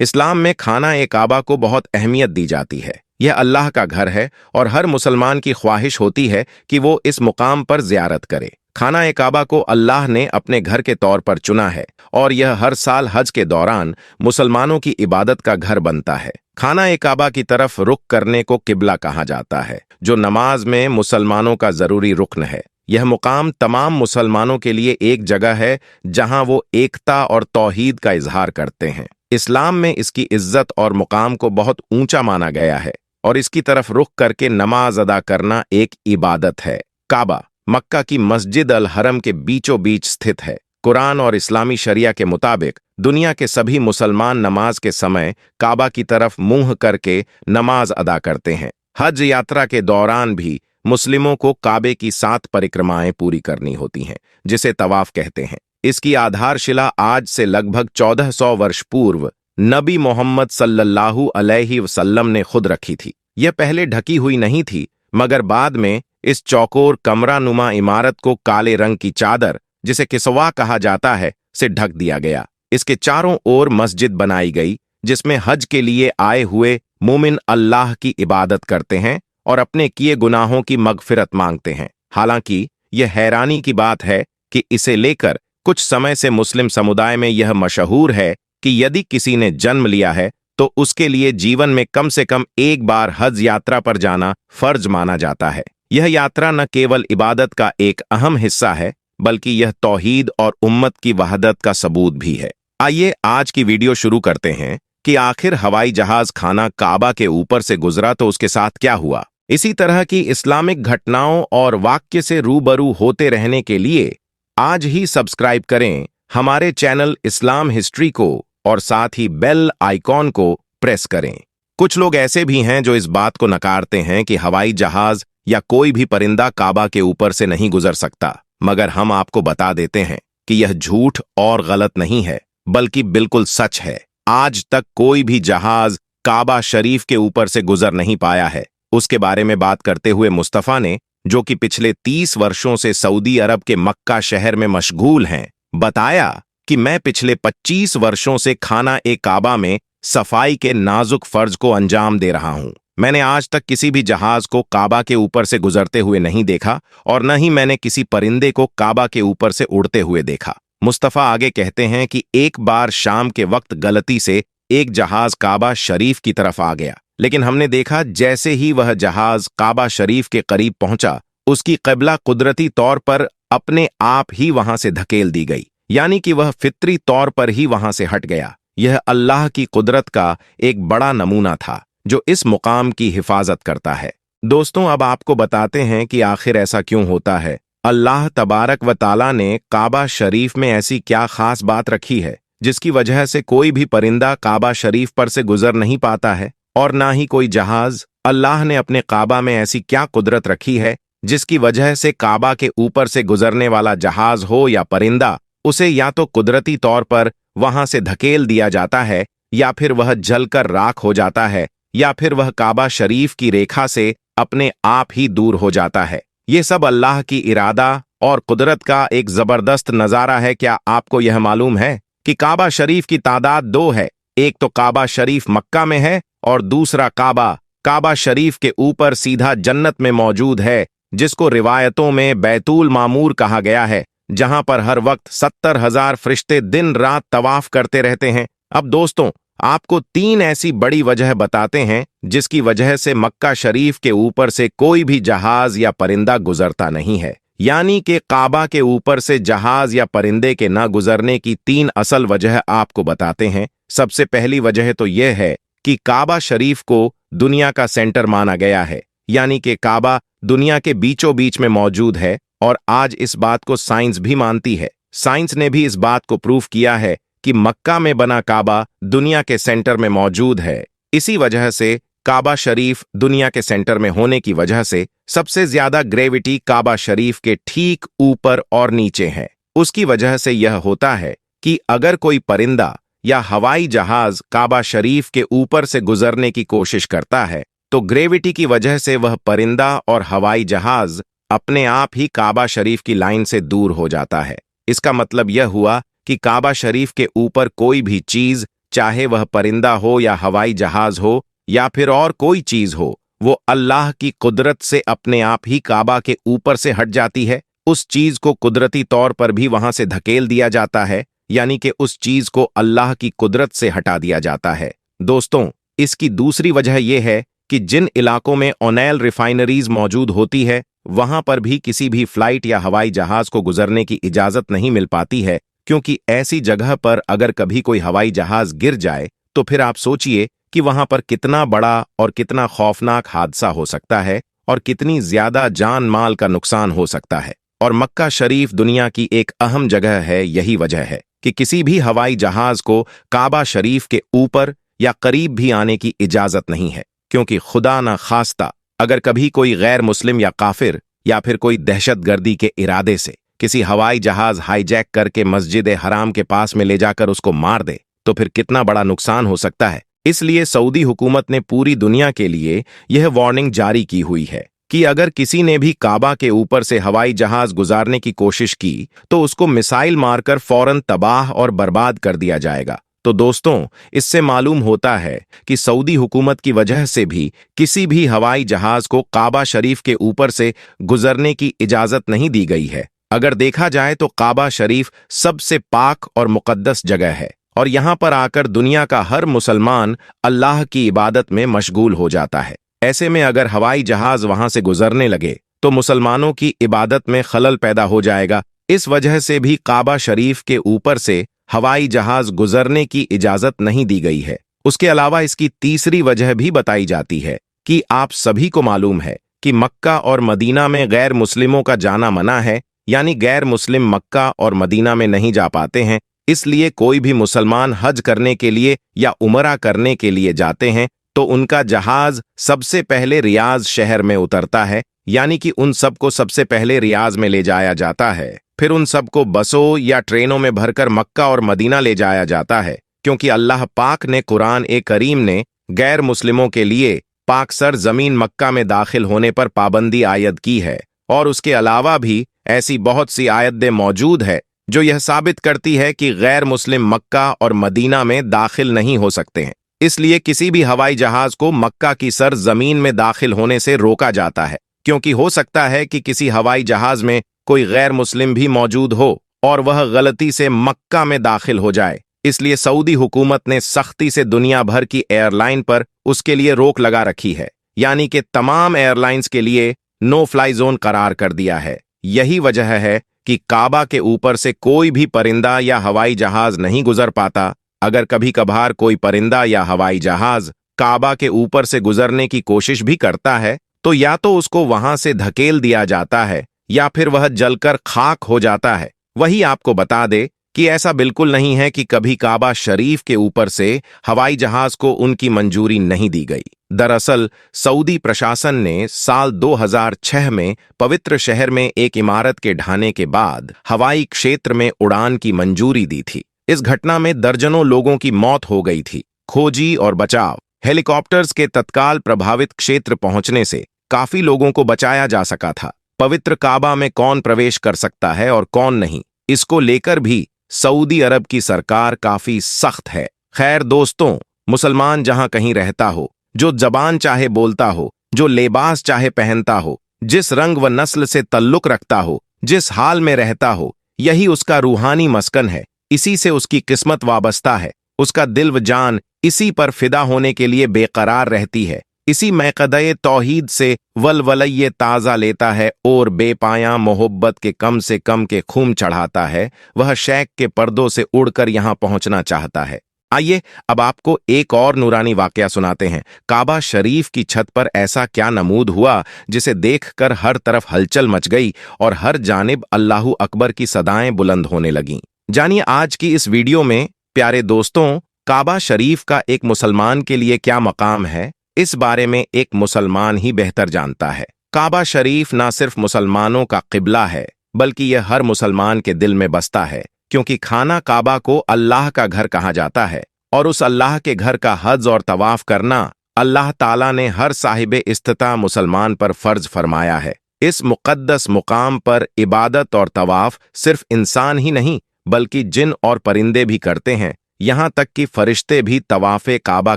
इस्लाम में खाना ए काबा को बहुत अहमियत दी जाती है। यह अल्लाह का घर है और हर मुसलमान की ख्वाहिश होती है कि वो इस मुकाम पर ज़ियारत करे। खाना ए काबा को अल्लाह ने अपने घर के तौर पर चुना है और यह हर साल हज के दौरान मुसलमानों की इबादत का घर बनता है। खाना ए काबा की तरफ रुख करने को किबला कहा जाता है, जो नमाज में मुसलमानों का ज़रूरी रुकन है। यह मुकाम तमाम मुसलमानों के लिए एक जगह है जहां वो एकता और तौहीद का इजहार करते हैं। इस्लाम में इसकी इज्जत और मुकाम को बहुत ऊंचा माना गया है और इसकी तरफ रुख करके नमाज अदा करना एक इबादत है। काबा मक्का की मस्जिद अल हरम के बीचों बीच स्थित है। कुरान और इस्लामी शरिया के मुताबिक दुनिया के सभी मुसलमान नमाज के समय काबा की तरफ मुंह करके नमाज अदा करते हैं। हज यात्रा के दौरान भी मुस्लिमों को काबे की 7 परिक्रमाएं पूरी करनी होती हैं, जिसे तवाफ कहते हैं। इसकी आधारशिला आज से लगभग 1400 वर्ष पूर्व नबी मोहम्मद सल्लल्लाहु अलैहि वसल्लम ने खुद रखी थी। यह पहले ढकी हुई नहीं थी, मगर बाद में इस चौकोर कमरा नुमा इमारत को काले रंग की चादर, जिसे किसवा कहा जाता है, से ढक दिया गया। इसके चारों ओर मस्जिद बनाई गई, जिसमें हज के लिए आए हुए मोमिन अल्लाह की इबादत करते हैं और अपने किए गुनाहों की मगफिरत मांगते हैं। हालांकि यह हैरानी की बात है कि इसे लेकर कुछ समय से मुस्लिम समुदाय में यह मशहूर है कि यदि किसी ने जन्म लिया है तो उसके लिए जीवन में कम से कम एक बार हज यात्रा पर जाना फर्ज माना जाता है। यह यात्रा न केवल इबादत का एक अहम हिस्सा है, बल्कि यह तौहीद और उम्मत की वहदत का सबूत भी है। आइए आज की वीडियो शुरू करते हैं कि आखिर हवाई जहाज खाना काबा के ऊपर से गुजरा तो उसके साथ क्या हुआ। इसी तरह की इस्लामिक घटनाओं और वाक्य से रूबरू होते रहने के लिए आज ही सब्सक्राइब करें हमारे चैनल इस्लाम हिस्ट्री को और साथ ही बेल आइकॉन को प्रेस करें। कुछ लोग ऐसे भी हैं जो इस बात को नकारते हैं कि हवाई जहाज या कोई भी परिंदा काबा के ऊपर से नहीं गुजर सकता, मगर हम आपको बता देते हैं कि यह झूठ और गलत नहीं है, बल्कि बिल्कुल सच है। आज तक कोई भी जहाज काबा शरीफ के ऊपर से गुजर नहीं पाया है। उसके बारे में बात करते हुए मुस्तफा ने, जो कि पिछले 30 वर्षों से सऊदी अरब के मक्का शहर में मशगूल हैं, बताया कि मैं पिछले 25 वर्षों से खाना ए काबा में सफाई के नाजुक फर्ज को अंजाम दे रहा हूं। मैंने आज तक किसी भी जहाज को काबा के ऊपर से गुजरते हुए नहीं देखा और न ही मैंने किसी परिंदे को काबा के ऊपर से उड़ते हुए देखा। मुस्तफा आगे कहते हैं कि एक बार शाम के वक्त गलती से एक जहाज काबा शरीफ की तरफ आ गया, लेकिन हमने देखा जैसे ही वह जहाज काबा शरीफ के करीब पहुंचा, उसकी क़िबला कुदरती तौर पर अपने आप ही वहां से धकेल दी गई, यानी कि वह फितरी तौर पर ही वहां से हट गया। यह अल्लाह की कुदरत का एक बड़ा नमूना था जो इस मुकाम की हिफाजत करता है। दोस्तों, अब आपको बताते हैं कि आखिर ऐसा क्यों होता है। अल्लाह तबारक व ताला ने काबा शरीफ में ऐसी क्या खास बात रखी है जिसकी वजह से कोई भी परिंदा काबा शरीफ पर से गुजर नहीं पाता है और ना ही कोई जहाज। अल्लाह ने अपने काबा में ऐसी क्या कुदरत रखी है जिसकी वजह से काबा के ऊपर से गुजरने वाला जहाज हो या परिंदा, उसे या तो कुदरती तौर पर वहां से धकेल दिया जाता है, या फिर वह जलकर राख हो जाता है, या फिर वह काबा शरीफ की रेखा से अपने आप ही दूर हो जाता है। ये सब अल्लाह की इरादा और कुदरत का एक जबरदस्त नजारा है। क्या आपको यह मालूम है कि काबा शरीफ की तादाद 2 है? एक तो काबा शरीफ मक्का में है और दूसरा काबा शरीफ के ऊपर सीधा जन्नत में मौजूद है, जिसको रिवायतों में बैतुल मामूर कहा गया है, जहां पर हर वक्त 70,000 फरिश्ते दिन रात तवाफ करते रहते हैं। अब दोस्तों, आपको 3 ऐसी बड़ी वजह बताते हैं जिसकी वजह से मक्का शरीफ के ऊपर से कोई भी जहाज या परिंदा गुजरता नहीं है। यानी कि काबा के ऊपर से जहाज या परिंदे के न गुजरने की 3 असल वजह आपको बताते हैं। सबसे पहली वजह तो यह है कि काबा शरीफ को दुनिया का सेंटर माना गया है, यानी कि काबा दुनिया के बीचों बीच में मौजूद है और आज इस बात को साइंस भी मानती है। साइंस ने भी इस बात को प्रूफ किया है कि मक्का में बना काबा दुनिया के सेंटर में मौजूद है। इसी वजह से काबा शरीफ दुनिया के सेंटर में होने की वजह से सबसे ज्यादा ग्रेविटी काबा शरीफ के ठीक ऊपर और नीचे है। उसकी वजह से यह होता है कि अगर कोई परिंदा या हवाई जहाज काबा शरीफ के ऊपर से गुजरने की कोशिश करता है तो ग्रेविटी की वजह से वह परिंदा और हवाई जहाज अपने आप ही काबा शरीफ की लाइन से दूर हो जाता है। इसका मतलब यह हुआ कि काबा शरीफ के ऊपर कोई भी चीज चाहे वह परिंदा हो या हवाई जहाज हो या फिर और कोई चीज हो, वो अल्लाह की कुदरत से अपने आप ही काबा के ऊपर से हट जाती है। उस चीज को कुदरती तौर पर भी वहां से धकेल दिया जाता है, यानी कि उस चीज को अल्लाह की कुदरत से हटा दिया जाता है। दोस्तों, इसकी दूसरी वजह यह है कि जिन इलाकों में ऑयल रिफाइनरीज मौजूद होती है, वहां पर भी किसी भी फ्लाइट या हवाई जहाज को गुजरने की इजाजत नहीं मिल पाती है, क्योंकि ऐसी जगह पर अगर कभी कोई हवाई जहाज गिर जाए तो फिर आप सोचिए कि वहां पर कितना बड़ा और कितना खौफनाक हादसा हो सकता है और कितनी ज्यादा जान माल का नुकसान हो सकता है। और मक्का शरीफ दुनिया की एक अहम जगह है। यही वजह है कि किसी भी हवाई जहाज को काबा शरीफ के ऊपर या करीब भी आने की इजाजत नहीं है, क्योंकि खुदा न खास्ता अगर कभी कोई गैर मुस्लिम या काफिर या फिर कोई दहशतगर्दी के इरादे से किसी हवाई जहाज हाईजैक करके मस्जिद हराम के पास में ले जाकर उसको मार दे तो फिर कितना बड़ा नुकसान हो सकता है। इसलिए सऊदी हुकूमत ने पूरी दुनिया के लिए यह वार्निंग जारी की हुई है कि अगर किसी ने भी काबा के ऊपर से हवाई जहाज गुजारने की कोशिश की तो उसको मिसाइल मारकर फौरन तबाह और बर्बाद कर दिया जाएगा। तो दोस्तों, इससे मालूम होता है कि सऊदी हुकूमत की वजह से भी किसी भी हवाई जहाज को काबा शरीफ के ऊपर से गुजरने की इजाजत नहीं दी गई है। अगर देखा जाए तो काबा शरीफ सबसे पाक और मुकद्दस जगह है और यहाँ पर आकर दुनिया का हर मुसलमान अल्लाह की इबादत में मशगूल हो जाता है। ऐसे में अगर हवाई जहाज वहां से गुजरने लगे तो मुसलमानों की इबादत में खलल पैदा हो जाएगा। इस वजह से भी काबा शरीफ के ऊपर से हवाई जहाज गुजरने की इजाजत नहीं दी गई है। उसके अलावा इसकी तीसरी वजह भी बताई जाती है कि आप सभी को मालूम है कि मक्का और मदीना में गैर मुस्लिमों का जाना मना है, यानी गैर मुस्लिम मक्का और मदीना में नहीं जा पाते हैं। इसलिए कोई भी मुसलमान हज करने के लिए या उमरा करने के लिए जाते हैं तो उनका जहाज सबसे पहले रियाज शहर में उतरता है, यानी कि उन सबको सबसे पहले रियाज में ले जाया जाता है। फिर उन सबको बसों या ट्रेनों में भरकर मक्का और मदीना ले जाया जाता है, क्योंकि अल्लाह पाक ने कुरान ए करीम ने गैर मुस्लिमों के लिए पाक सर जमीन मक्का में दाखिल होने पर पाबंदी आयद की है। और उसके अलावा भी ऐसी बहुत सी आयतें मौजूद है जो यह साबित करती है कि गैर मुस्लिम मक्का और मदीना में दाखिल नहीं हो सकते हैं। इसलिए किसी भी हवाई जहाज को मक्का की सर जमीन में दाखिल होने से रोका जाता है, क्योंकि हो सकता है कि किसी हवाई जहाज में कोई गैर मुस्लिम भी मौजूद हो और वह गलती से मक्का में दाखिल हो जाए। इसलिए सऊदी हुकूमत ने सख्ती से दुनिया भर की एयरलाइन पर उसके लिए रोक लगा रखी है, यानी कि तमाम एयरलाइंस के लिए नो फ्लाई जोन करार कर दिया है। यही वजह है कि काबा के ऊपर से कोई भी परिंदा या हवाई जहाज नहीं गुजर पाता। अगर कभी कभार कोई परिंदा या हवाई जहाज काबा के ऊपर से गुजरने की कोशिश भी करता है तो या तो उसको वहां से धकेल दिया जाता है या फिर वह जलकर खाक हो जाता है। वही आपको बता दे कि ऐसा बिल्कुल नहीं है कि कभी काबा शरीफ के ऊपर से हवाई जहाज को उनकी मंजूरी नहीं दी गई। दरअसल सऊदी प्रशासन ने साल 2006 में पवित्र शहर में एक इमारत के ढाने के बाद हवाई क्षेत्र में उड़ान की मंजूरी दी थी। इस घटना में दर्जनों लोगों की मौत हो गई थी। खोजी और बचाव हेलीकॉप्टर्स के तत्काल प्रभावित क्षेत्र पहुंचने से काफी लोगों को बचाया जा सका था। पवित्र काबा में कौन प्रवेश कर सकता है और कौन नहीं, इसको लेकर भी सऊदी अरब की सरकार काफी सख्त है। खैर दोस्तों, मुसलमान जहां कहीं रहता हो, जो जबान चाहे बोलता हो, जो लिबास चाहे पहनता हो, जिस रंग व नस्ल से तल्लुक रखता हो, जिस हाल में रहता हो, यही उसका रूहानी मस्कन है। इसी से उसकी किस्मत वाबस्ता है। उसका दिल व जान इसी पर फिदा होने के लिए बेकरार रहती है। इसी मैक़दे तौहीद से वलवलये ताज़ा लेता है और बेपाया मोहब्बत के कम से कम के खूम चढ़ाता है। वह शैक के पर्दों से उड़कर यहाँ पहुँचना चाहता है। आइए अब आपको एक और नूरानी वाकया सुनाते हैं। काबा शरीफ की छत पर ऐसा क्या नमूद हुआ जिसे देखकर हर तरफ हलचल मच गई और हर जानिब अल्लाहू अकबर की सदाएं बुलंद होने लगीं। जानिए आज की इस वीडियो में प्यारे दोस्तों, काबा शरीफ का एक मुसलमान के लिए क्या मकाम है, इस बारे में एक मुसलमान ही बेहतर जानता है। काबा शरीफ ना सिर्फ मुसलमानों का क़िबला है, बल्कि यह हर मुसलमान के दिल में बसता है, क्योंकि खाना काबा को अल्लाह का घर कहा जाता है और उस अल्लाह के घर का हज और तवाफ करना अल्लाह ताला ने हर साहिब इस्तिता मुसलमान पर फर्ज फरमाया है। इस मुक़द्दस मुकाम पर इबादत और तवाफ सिर्फ इंसान ही नहीं बल्कि जिन और परिंदे भी करते हैं। यहाँ तक कि फरिश्ते भी तवाफ़े काबा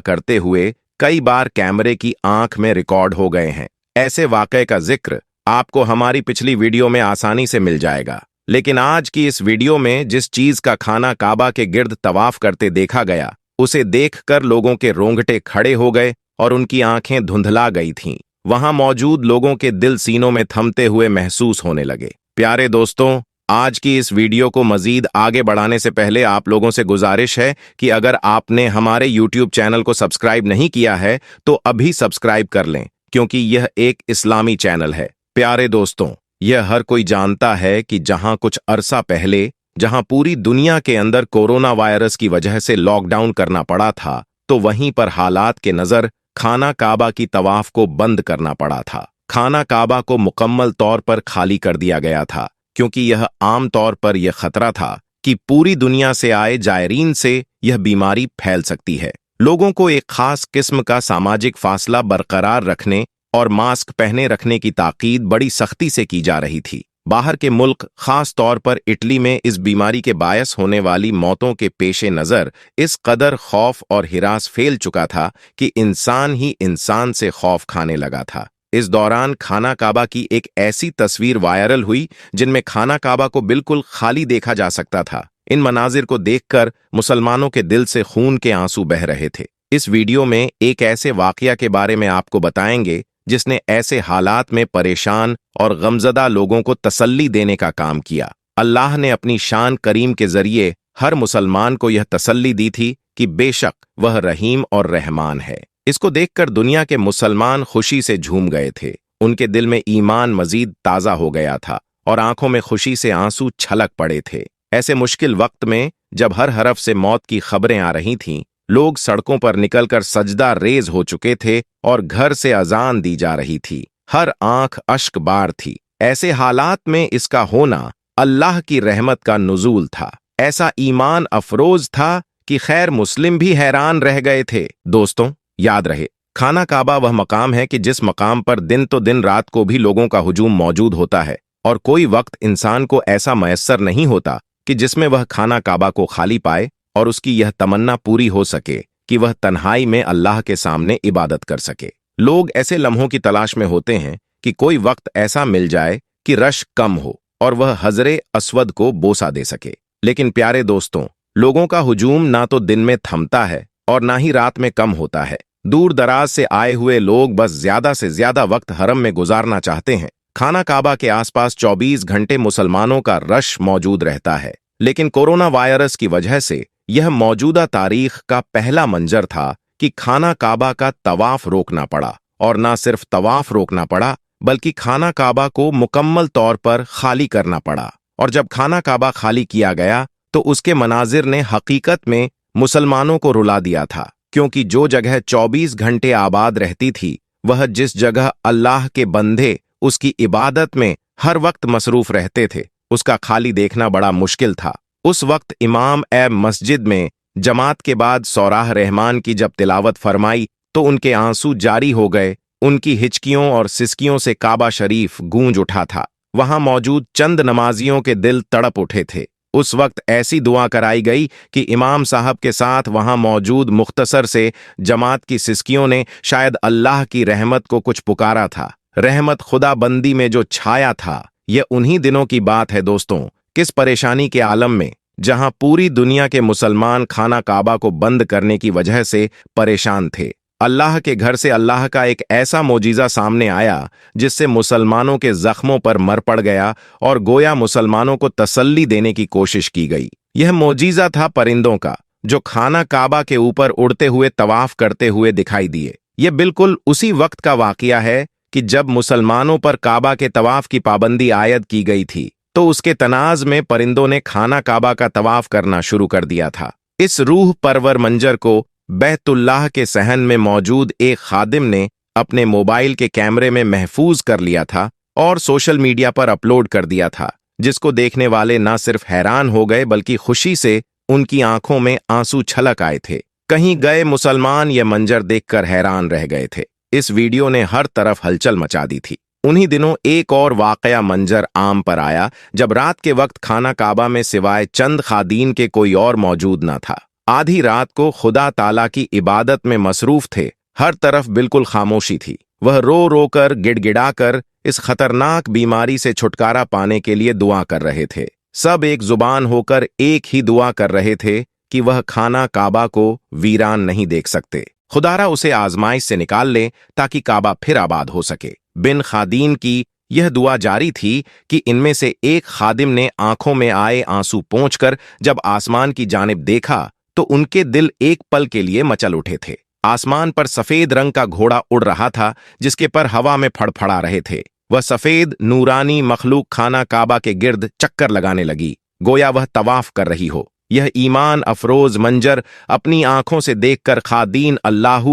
करते हुए कई बार कैमरे की आंख में रिकॉर्ड हो गए हैं। ऐसे वाक़े का जिक्र आपको हमारी पिछली वीडियो में आसानी से मिल जाएगा, लेकिन आज की इस वीडियो में जिस चीज का खाना काबा के गिर्द तवाफ करते देखा गया, उसे देखकर लोगों के रोंगटे खड़े हो गए और उनकी आंखें धुंधला गई थीं। वहां मौजूद लोगों के दिल सीनों में थमते हुए महसूस होने लगे। प्यारे दोस्तों, आज की इस वीडियो को मजीद आगे बढ़ाने से पहले आप लोगों से गुजारिश है कि अगर आपने हमारे YouTube चैनल को सब्सक्राइब नहीं किया है तो अभी सब्सक्राइब कर लें, क्योंकि यह एक इस्लामी चैनल है। प्यारे दोस्तों, यह हर कोई जानता है कि जहां कुछ अरसा पहले जहां पूरी दुनिया के अंदर कोरोना वायरस की वजह से लॉकडाउन करना पड़ा था, तो वहीं पर हालात के नजर खाना काबा की तवाफ को बंद करना पड़ा था। खाना काबा को मुकम्मल तौर पर खाली कर दिया गया था, क्योंकि यह आम तौर पर यह खतरा था कि पूरी दुनिया से आए जायरीन से यह बीमारी फैल सकती है। लोगों को एक खास किस्म का सामाजिक फासला बरकरार रखने और मास्क पहने रखने की ताकीद बड़ी सख्ती से की जा रही थी। बाहर के मुल्क, खास तौर पर इटली में इस बीमारी के बायस होने वाली मौतों के पेशे नज़र इस कदर खौफ और हिरास फैल चुका था कि इंसान ही इंसान से खौफ खाने लगा था। इस दौरान खाना काबा की एक ऐसी तस्वीर वायरल हुई जिनमें खाना काबा को बिल्कुल खाली देखा जा सकता था। इन मनाजिर को देखकर मुसलमानों के दिल से खून के आंसू बह रहे थे। इस वीडियो में एक ऐसे वाकया के बारे में आपको बताएंगे जिसने ऐसे हालात में परेशान और गमजदा लोगों को तसल्ली देने का काम किया। अल्लाह ने अपनी शान करीम के जरिए हर मुसलमान को यह तसल्ली दी थी कि बेशक वह रहीम और रहमान है। इसको देखकर दुनिया के मुसलमान खुशी से झूम गए थे। उनके दिल में ईमान मजीद ताज़ा हो गया था और आंखों में खुशी से आंसू छलक पड़े थे। ऐसे मुश्किल वक्त में जब हर हरफ से मौत की खबरें आ रही थीं, लोग सड़कों पर निकलकर सजदा रेज हो चुके थे और घर से अजान दी जा रही थी। हर आंख अश्क बार थी। ऐसे हालात में इसका होना अल्लाह की रहमत का नुज़ूल था। ऐसा ईमान अफरोज था कि खैर मुस्लिम भी हैरान रह गए थे। दोस्तों, याद रहे, खाना काबा वह मकाम है कि जिस मकाम पर दिन तो दिन रात को भी लोगों का हुजूम मौजूद होता है, और कोई वक्त इंसान को ऐसा मयस्सर नहीं होता कि जिसमें वह खाना काबा को खाली पाए और उसकी यह तमन्ना पूरी हो सके कि वह तन्हाई में अल्लाह के सामने इबादत कर सके। लोग ऐसे लम्हों की तलाश में होते हैं कि कोई वक्त ऐसा मिल जाए कि रश कम हो और वह हजरे अस्वद को बोसा दे सके। लेकिन प्यारे दोस्तों, लोगों का हुजूम ना तो दिन में थमता है और ना ही रात में कम होता है। दूर दराज से आए हुए लोग बस ज्यादा से ज्यादा वक्त हरम में गुजारना चाहते हैं। खाना काबा के आसपास 24 घंटे मुसलमानों का रश मौजूद रहता है, लेकिन कोरोना वायरस की वजह से यह मौजूदा तारीख का पहला मंजर था कि खाना काबा का तवाफ रोकना पड़ा, और न सिर्फ तवाफ रोकना पड़ा बल्कि खाना काबा को मुकम्मल तौर पर खाली करना पड़ा। और जब खाना काबा खाली किया गया तो उसके मनाजिर ने हकीकत में मुसलमानों को रुला दिया था, क्योंकि जो जगह 24 घंटे आबाद रहती थी, वह जिस जगह अल्लाह के बंदे उसकी इबादत में हर वक्त मसरूफ रहते थे, उसका खाली देखना बड़ा मुश्किल था। उस वक्त इमाम मस्जिद में जमात के बाद सौराह रहमान की जब तिलावत फरमाई तो उनके आंसू जारी हो गए। उनकी हिचकियों और सिसकियों से काबा शरीफ गूंज उठा था। वहां मौजूद चंद नमाजियों के दिल तड़प उठे थे। उस वक्त ऐसी दुआ कराई गई कि इमाम साहब के साथ वहां मौजूद मुख्तसर से जमात की सिसकियों ने शायद अल्लाह की रहमत को कुछ पुकारा था। रहमत खुदा बंदी में जो छाया था, यह उन्हीं दिनों की बात है दोस्तों। किस परेशानी के आलम में जहां पूरी दुनिया के मुसलमान खाना काबा को बंद करने की वजह से परेशान थे, अल्लाह के घर से अल्लाह का एक ऐसा मोजीजा सामने आया जिससे मुसलमानों के जख्मों पर मर पड़ गया और गोया मुसलमानों को तसल्ली देने की कोशिश की गई। यह मोजीजा था परिंदों का, जो खाना काबा के ऊपर उड़ते हुए तवाफ करते हुए दिखाई दिए। यह बिल्कुल उसी वक्त का वाकया है कि जब मुसलमानों पर काबा के तवाफ की पाबंदी आयद की गई थी, तो उसके तनाज में परिंदों ने खाना काबा का तवाफ करना शुरू कर दिया था। इस रूह परवर मंजर को बैतुल्लाह के सहन में मौजूद एक खादिम ने अपने मोबाइल के कैमरे में महफूज कर लिया था और सोशल मीडिया पर अपलोड कर दिया था, जिसको देखने वाले न सिर्फ हैरान हो गए बल्कि खुशी से उनकी आंखों में आंसू छलक आए थे। कहीं गए मुसलमान यह मंजर देखकर हैरान रह गए थे। इस वीडियो ने हर तरफ हलचल मचा दी थी। उन्हीं दिनों एक और वाकया मंजर आम पर आया, जब रात के वक्त खाना काबा में सिवाय चंद खादीन के कोई और मौजूद न था। आधी रात को खुदा ताला की इबादत में मसरूफ थे। हर तरफ बिल्कुल खामोशी थी। वह रो रो कर गिड़गिड़ाकर इस खतरनाक बीमारी से छुटकारा पाने के लिए दुआ कर रहे थे। सब एक जुबान होकर एक ही दुआ कर रहे थे कि वह खाना काबा को वीरान नहीं देख सकते। खुदारा उसे आजमाइश से निकाल ले ताकि काबा फिर आबाद हो सके। बिन खादीन की यह दुआ जारी थी कि इनमें से एक खादिम ने आंखों में आए आंसू पोंछकर जब आसमान की जानिब देखा तो उनके दिल एक पल के लिए मचल उठे थे। आसमान पर सफेद रंग का घोड़ा उड़ रहा था जिसके पर हवा में फड़फड़ा रहे थे। वह सफेद नूरानी मखलूक खाना काबा के गिर्द चक्कर लगाने लगी, गोया वह तवाफ कर रही हो। यह ईमान अफरोज मंजर अपनी आंखों से देखकर खादीन अल्लाह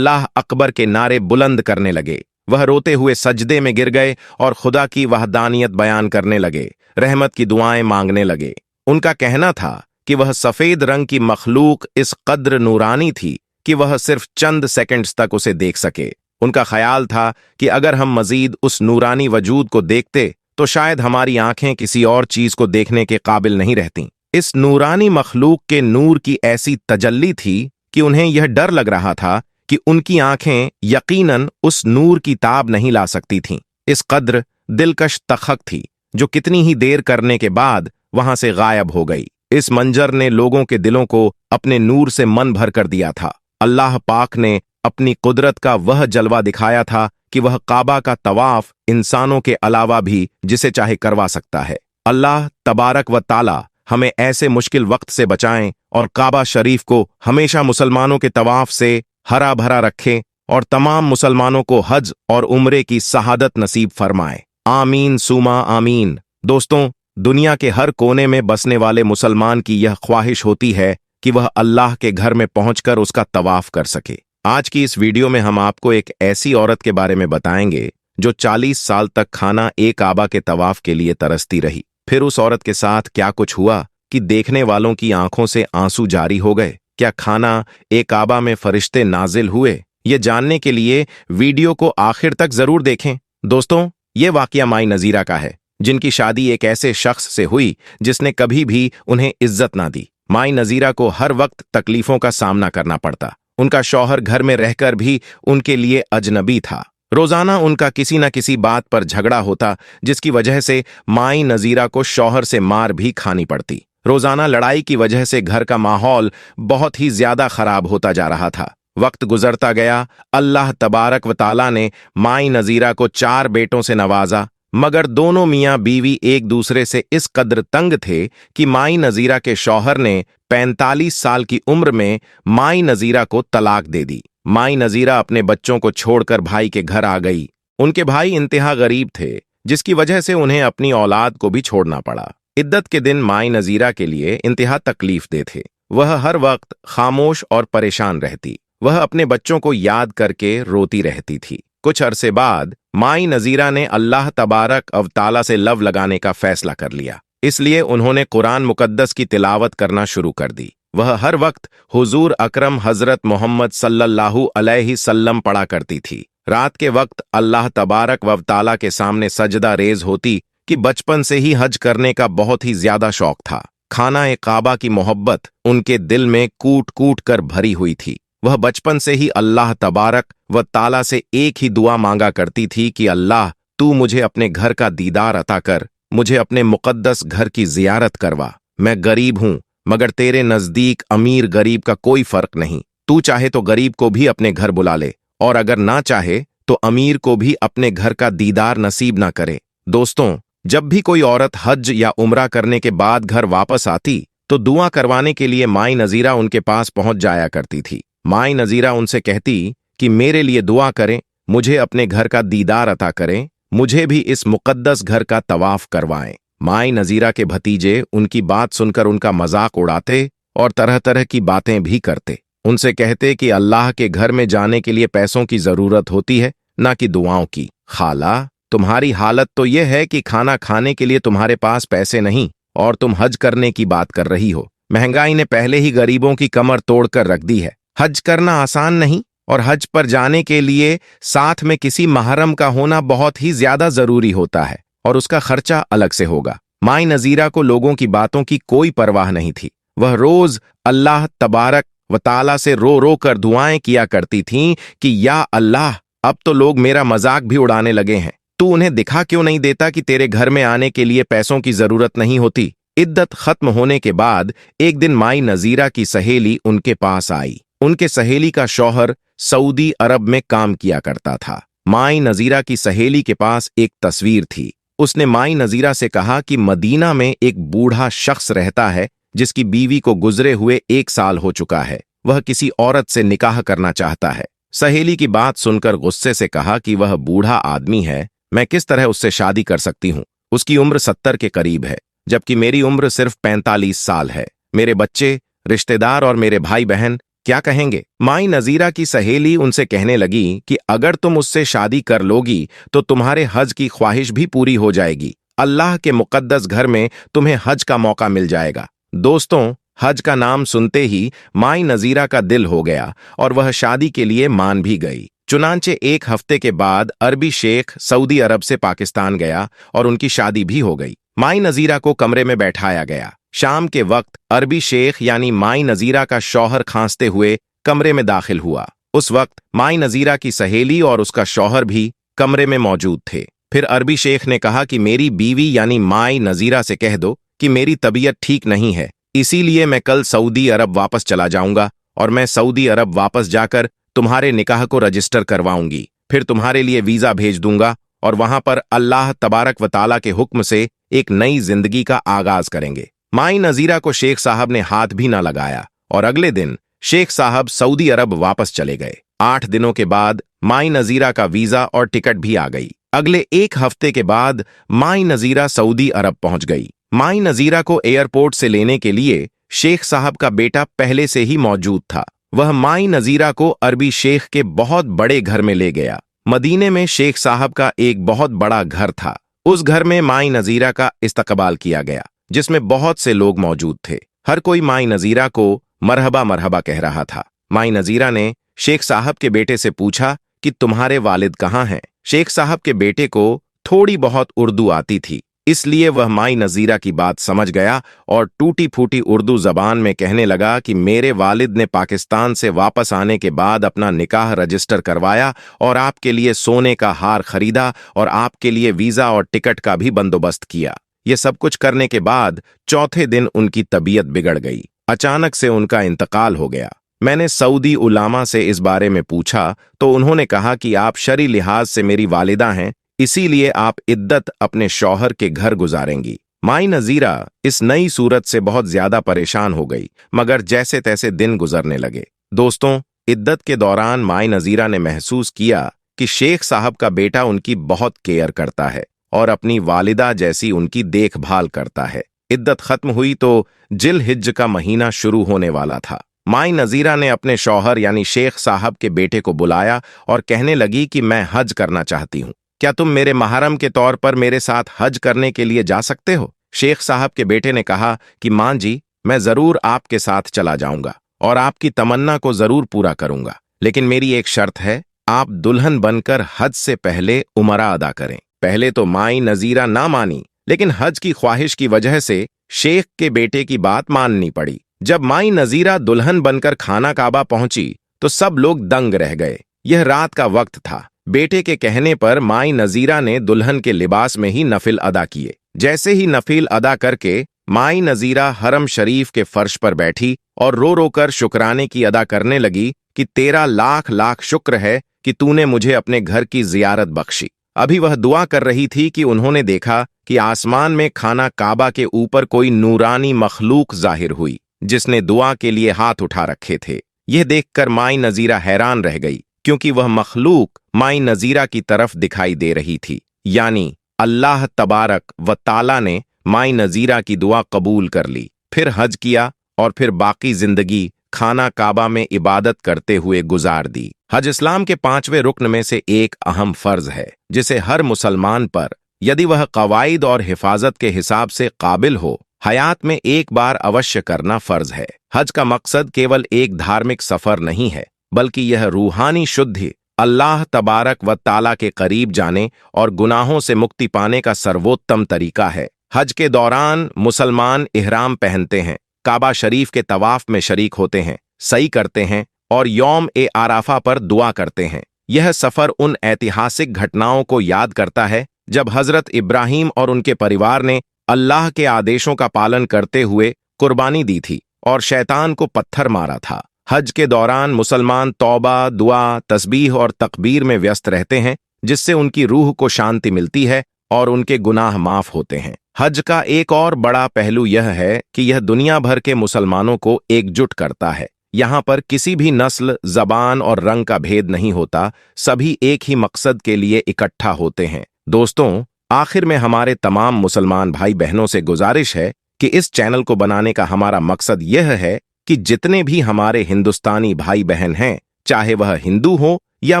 अकबर के नारे बुलंद करने लगे। वह रोते हुए सजदे में गिर गए और खुदा की वहदानियत बयान करने लगे, रहमत की दुआएं मांगने लगे। उनका कहना था कि वह सफेद रंग की मखलूक इस कद्र नूरानी थी कि वह सिर्फ चंद सेकंड्स तक उसे देख सके। उनका ख्याल था कि अगर हम मजीद उस नूरानी वजूद को देखते तो शायद हमारी आंखें किसी और चीज को देखने के काबिल नहीं रहती। इस नूरानी मखलूक के नूर की ऐसी तजल्ली थी कि उन्हें यह डर लग रहा था कि उनकी आंखें यकीनन उस नूर की ताब नहीं ला सकती थीं। इस कद्र दिलकश तखक थी जो कितनी ही देर करने के बाद वहां से गायब हो गई। इस मंजर ने लोगों के दिलों को अपने नूर से मन भर कर दिया था। अल्लाह पाक ने अपनी कुदरत का वह जलवा दिखाया था कि वह काबा का तवाफ इंसानों के अलावा भी जिसे चाहे करवा सकता है। अल्लाह तबारक व ताला हमें ऐसे मुश्किल वक्त से बचाएं और काबा शरीफ को हमेशा मुसलमानों के तवाफ से हरा भरा रखे और तमाम मुसलमानों को हज और उम्रे की शहादत नसीब फरमाए। आमीन सुमा आमीन। दोस्तों, दुनिया के हर कोने में बसने वाले मुसलमान की यह ख्वाहिश होती है कि वह अल्लाह के घर में पहुंचकर उसका तवाफ कर सके। आज की इस वीडियो में हम आपको एक ऐसी औरत के बारे में बताएंगे जो 40 साल तक खाना ए काबा के तवाफ के लिए तरसती रही। फिर उस औरत के साथ क्या कुछ हुआ कि देखने वालों की आंखों से आंसू जारी हो गए। क्या खाना ए काबा में फरिश्ते नाजिल हुए? ये जानने के लिए वीडियो को आखिर तक जरूर देखें। दोस्तों, ये वाकया माई नजीरा का है, जिनकी शादी एक ऐसे शख्स से हुई जिसने कभी भी उन्हें इज्जत ना दी। माई नजीरा को हर वक्त तकलीफों का सामना करना पड़ता। उनका शौहर घर में रहकर भी उनके लिए अजनबी था। रोजाना उनका किसी न किसी बात पर झगड़ा होता जिसकी वजह से माई नजीरा को शौहर से मार भी खानी पड़ती। रोजाना लड़ाई की वजह से घर का माहौल बहुत ही ज्यादा खराब होता जा रहा था। वक्त गुजरता गया। अल्लाह तबारक व ताला ने माई नजीरा को 4 बेटों से नवाजा, मगर दोनों मियां बीवी एक दूसरे से इस कद्र तंग थे कि माई नजीरा के शौहर ने 45 साल की उम्र में माई नजीरा को तलाक दे दी। माई नजीरा अपने बच्चों को छोड़कर भाई के घर आ गई। उनके भाई इंतहा गरीब थे, जिसकी वजह से उन्हें अपनी औलाद को भी छोड़ना पड़ा। इद्दत के दिन माई नजीरा के लिए इंतहा तकलीफ दे थे। वह हर वक्त खामोश और परेशान रहती। वह अपने बच्चों को याद करके रोती रहती थी। कुछ अरसे बाद माई नजीरा ने अल्लाह तबारक व ताला से लव लगाने का फैसला कर लिया। इसलिए उन्होंने कुरान मुकद्दस की तिलावत करना शुरू कर दी। वह हर वक्त हुजूर अकरम हजरत मोहम्मद सल्लल्लाहु अलैहि सल्लम पढ़ा करती थी। रात के वक्त अल्लाह तबारक व ताला के सामने सजदा रेज होती कि बचपन से ही हज करने का बहुत ही ज्यादा शौक था। खाना ए काबा की मोहब्बत उनके दिल में कूट कूट कर भरी हुई थी। वह बचपन से ही अल्लाह तबारक व ताला से एक ही दुआ मांगा करती थी कि अल्लाह, तू मुझे अपने घर का दीदार अता कर, मुझे अपने मुकद्दस घर की जियारत करवा। मैं गरीब हूं, मगर तेरे नजदीक अमीर गरीब का कोई फर्क नहीं। तू चाहे तो गरीब को भी अपने घर बुला ले, और अगर ना चाहे तो अमीर को भी अपने घर का दीदार नसीब ना करे। दोस्तों, जब भी कोई औरत हज या उम्रा करने के बाद घर वापस आती तो दुआ करवाने के लिए माई नजीरा उनके पास पहुंच जाया करती थी। माई नजीरा उनसे कहती कि मेरे लिए दुआ करें, मुझे अपने घर का दीदार अता करें, मुझे भी इस मुकद्दस घर का तवाफ करवाएं। माई नजीरा के भतीजे उनकी बात सुनकर उनका मजाक उड़ाते और तरह तरह की बातें भी करते। उनसे कहते कि अल्लाह के घर में जाने के लिए पैसों की जरूरत होती है, ना कि दुआओं की। खाला, तुम्हारी हालत तो यह है कि खाना खाने के लिए तुम्हारे पास पैसे नहीं और तुम हज करने की बात कर रही हो। महंगाई ने पहले ही गरीबों की कमर तोड़कर रख दी है। हज करना आसान नहीं, और हज पर जाने के लिए साथ में किसी महरम का होना बहुत ही ज्यादा जरूरी होता है, और उसका खर्चा अलग से होगा। माई नजीरा को लोगों की बातों की कोई परवाह नहीं थी। वह रोज अल्लाह तबारक व ताला से रो रो कर दुआएं किया करती थीं कि या अल्लाह, अब तो लोग मेरा मजाक भी उड़ाने लगे हैं, तू उन्हें दिखा क्यों नहीं देता कि तेरे घर में आने के लिए पैसों की जरूरत नहीं होती। इद्दत खत्म होने के बाद एक दिन माई नजीरा की सहेली उनके पास आई। उनके सहेली का शौहर सऊदी अरब में काम किया करता था। माई नजीरा की सहेली के पास एक तस्वीर थी। उसने माई नजीरा से कहा कि मदीना में एक बूढ़ा शख्स रहता है जिसकी बीवी को गुजरे हुए 1 साल हो चुका है। वह किसी औरत से निकाह करना चाहता है। सहेली की बात सुनकर गुस्से से कहा कि वह बूढ़ा आदमी है, मैं किस तरह उससे शादी कर सकती हूँ। उसकी उम्र 70 के करीब है, जबकि मेरी उम्र सिर्फ 45 साल है। मेरे बच्चे, रिश्तेदार और मेरे भाई बहन क्या कहेंगे। माई नजीरा की सहेली उनसे कहने लगी कि अगर तुम उससे शादी कर लोगी तो तुम्हारे हज की ख्वाहिश भी पूरी हो जाएगी। अल्लाह के मुकद्दस घर में तुम्हें हज का मौका मिल जाएगा। दोस्तों, हज का नाम सुनते ही माई नजीरा का दिल हो गया और वह शादी के लिए मान भी गई। चुनांचे 1 हफ्ते के बाद अरबी शेख सऊदी अरब से पाकिस्तान गया और उनकी शादी भी हो गई। माई नजीरा को कमरे में बैठाया गया। शाम के वक्त अरबी शेख यानी माई नजीरा का शौहर खांसते हुए कमरे में दाखिल हुआ। उस वक्त माई नजीरा की सहेली और उसका शौहर भी कमरे में मौजूद थे। फिर अरबी शेख ने कहा कि मेरी बीवी यानी माई नजीरा से कह दो कि मेरी तबीयत ठीक नहीं है, इसीलिए मैं कल सऊदी अरब वापस चला जाऊंगा और मैं सऊदी अरब वापस जाकर तुम्हारे निकाह को रजिस्टर करवाऊंगी। फिर तुम्हारे लिए वीजा भेज दूंगा और वहां पर अल्लाह तबारक व ताला के हुक्म से एक नई जिंदगी का आगाज करेंगे। माई नजीरा को शेख साहब ने हाथ भी ना लगाया और अगले दिन शेख साहब सऊदी अरब वापस चले गए। 8 दिनों के बाद माई नजीरा का वीजा और टिकट भी आ गई। अगले 1 हफ्ते के बाद माई नजीरा सऊदी अरब पहुंच गई। माई नजीरा को एयरपोर्ट से लेने के लिए शेख साहब का बेटा पहले से ही मौजूद था। वह माई नजीरा को अरबी शेख के बहुत बड़े घर में ले गया। मदीने में शेख साहब का एक बहुत बड़ा घर था। उस घर में माई नजीरा का इस्तकबाल किया गया, जिसमें बहुत से लोग मौजूद थे। हर कोई माई नजीरा को मरहबा मरहबा कह रहा था। माई नजीरा ने शेख साहब के बेटे से पूछा कि तुम्हारे वालिद कहाँ हैं। शेख साहब के बेटे को थोड़ी बहुत उर्दू आती थी, इसलिए वह माई नजीरा की बात समझ गया और टूटी फूटी उर्दू जबान में कहने लगा कि मेरे वालिद ने पाकिस्तान से वापस आने के बाद अपना निकाह रजिस्टर करवाया और आपके लिए सोने का हार खरीदा और आपके लिए वीजा और टिकट का भी बंदोबस्त किया। ये सब कुछ करने के बाद चौथे दिन उनकी तबीयत बिगड़ गई। अचानक से उनका इंतकाल हो गया। मैंने सऊदी उलामा से इस बारे में पूछा तो उन्होंने कहा कि आप शरी लिहाज से मेरी वालिदा हैं, इसीलिए आप इद्दत अपने शौहर के घर गुजारेंगी। माई नजीरा इस नई सूरत से बहुत ज्यादा परेशान हो गई, मगर जैसे तैसे दिन गुजरने लगे। दोस्तों, इद्दत के दौरान माई नजीरा ने महसूस किया कि शेख साहब का बेटा उनकी बहुत केयर करता है और अपनी वालिदा जैसी उनकी देखभाल करता है। इद्दत खत्म हुई तो जिल हिज्ज का महीना शुरू होने वाला था। माई नजीरा ने अपने शौहर यानी शेख साहब के बेटे को बुलाया और कहने लगी कि मैं हज करना चाहती हूँ, क्या तुम मेरे महरम के तौर पर मेरे साथ हज करने के लिए जा सकते हो। शेख साहब के बेटे ने कहा कि मां जी, मैं जरूर आपके साथ चला जाऊंगा और आपकी तमन्ना को जरूर पूरा करूंगा, लेकिन मेरी एक शर्त है, आप दुल्हन बनकर हज से पहले उमरा अदा करें। पहले तो माई नजीरा ना मानी, लेकिन हज की ख्वाहिश की वजह से शेख के बेटे की बात माननी पड़ी। जब माई नजीरा दुल्हन बनकर खाना काबा पहुंची तो सब लोग दंग रह गए। यह रात का वक्त था। बेटे के कहने पर माई नजीरा ने दुल्हन के लिबास में ही नफिल अदा किए। जैसे ही नफिल अदा करके माई नजीरा हरम शरीफ के फर्श पर बैठी और रो रो कर शुक्राने की अदा करने लगी कि तेरा लाख लाख शुक्र है कि तूने मुझे अपने घर की जियारत बख्शी। अभी वह दुआ कर रही थी कि उन्होंने देखा कि आसमान में खाना काबा के ऊपर कोई नूरानी मखलूक जाहिर हुई, जिसने दुआ के लिए हाथ उठा रखे थे। यह देखकर माई नजीरा हैरान रह गई, क्योंकि वह मखलूक माई नजीरा की तरफ दिखाई दे रही थी। यानी अल्लाह तबारक व ताला ने माई नजीरा की दुआ कबूल कर ली। फिर हज किया और फिर बाकी जिंदगी खाना काबा में इबादत करते हुए गुजार दी। हज इस्लाम के 5वें रुक्न में से एक अहम फर्ज है, जिसे हर मुसलमान पर, यदि वह कवायद और हिफाजत के हिसाब से काबिल हो, हयात में एक बार अवश्य करना फर्ज है। हज का मकसद केवल एक धार्मिक सफर नहीं है, बल्कि यह रूहानी शुद्धि, अल्लाह तबारक व ताला के करीब जाने और गुनाहों से मुक्ति पाने का सर्वोत्तम तरीका है। हज के दौरान मुसलमान इहराम पहनते हैं, काबा शरीफ के तवाफ में शरीक होते हैं, सई करते हैं और यौम ए आराफा पर दुआ करते हैं। यह सफर उन ऐतिहासिक घटनाओं को याद करता है जब हजरत इब्राहिम और उनके परिवार ने अल्लाह के आदेशों का पालन करते हुए कुर्बानी दी थी और शैतान को पत्थर मारा था। हज के दौरान मुसलमान तौबा, दुआ, तस्बीह और तकबीर में व्यस्त रहते हैं, जिससे उनकी रूह को शांति मिलती है और उनके गुनाह माफ होते हैं। हज का एक और बड़ा पहलू यह है कि यह दुनिया भर के मुसलमानों को एकजुट करता है। यहाँ पर किसी भी नस्ल, जबान और रंग का भेद नहीं होता, सभी एक ही मकसद के लिए इकट्ठा होते हैं। दोस्तों, आखिर में हमारे तमाम मुसलमान भाई बहनों से गुजारिश है कि इस चैनल को बनाने का हमारा मकसद यह है कि जितने भी हमारे हिंदुस्तानी भाई बहन हैं, चाहे वह हिंदू हो या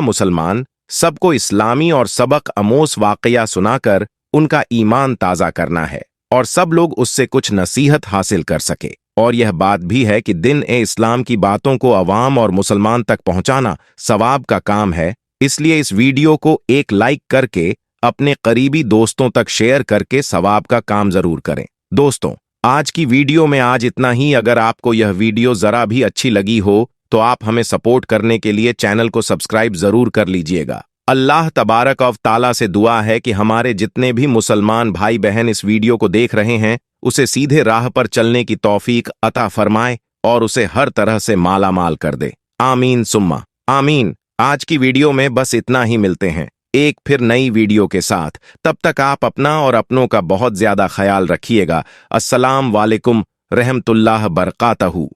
मुसलमान, सबको इस्लामी और सबक अमोस वाकया सुनाकर उनका ईमान ताज़ा करना है और सब लोग उससे कुछ नसीहत हासिल कर सके। और यह बात भी है कि दिन ए इस्लाम की बातों को अवाम और मुसलमान तक पहुंचाना सवाब का काम है, इसलिए इस वीडियो को एक लाइक करके अपने करीबी दोस्तों तक शेयर करके सवाब का काम जरूर करें। दोस्तों, आज की वीडियो में आज इतना ही। अगर आपको यह वीडियो जरा भी अच्छी लगी हो तो आप हमें सपोर्ट करने के लिए चैनल को सब्सक्राइब जरूर कर लीजिएगा। अल्लाह तबारक व ताला से दुआ है कि हमारे जितने भी मुसलमान भाई बहन इस वीडियो को देख रहे हैं, उसे सीधे राह पर चलने की तौफीक अता फरमाए और उसे हर तरह से माला माल कर दे। आमीन सुम्मा आमीन। आज की वीडियो में बस इतना ही। मिलते हैं एक फिर नई वीडियो के साथ। तब तक आप अपना और अपनों का बहुत ज्यादा ख्याल रखिएगा। अस्सलाम वालेकुम रहमतुल्लाह बरकातहू।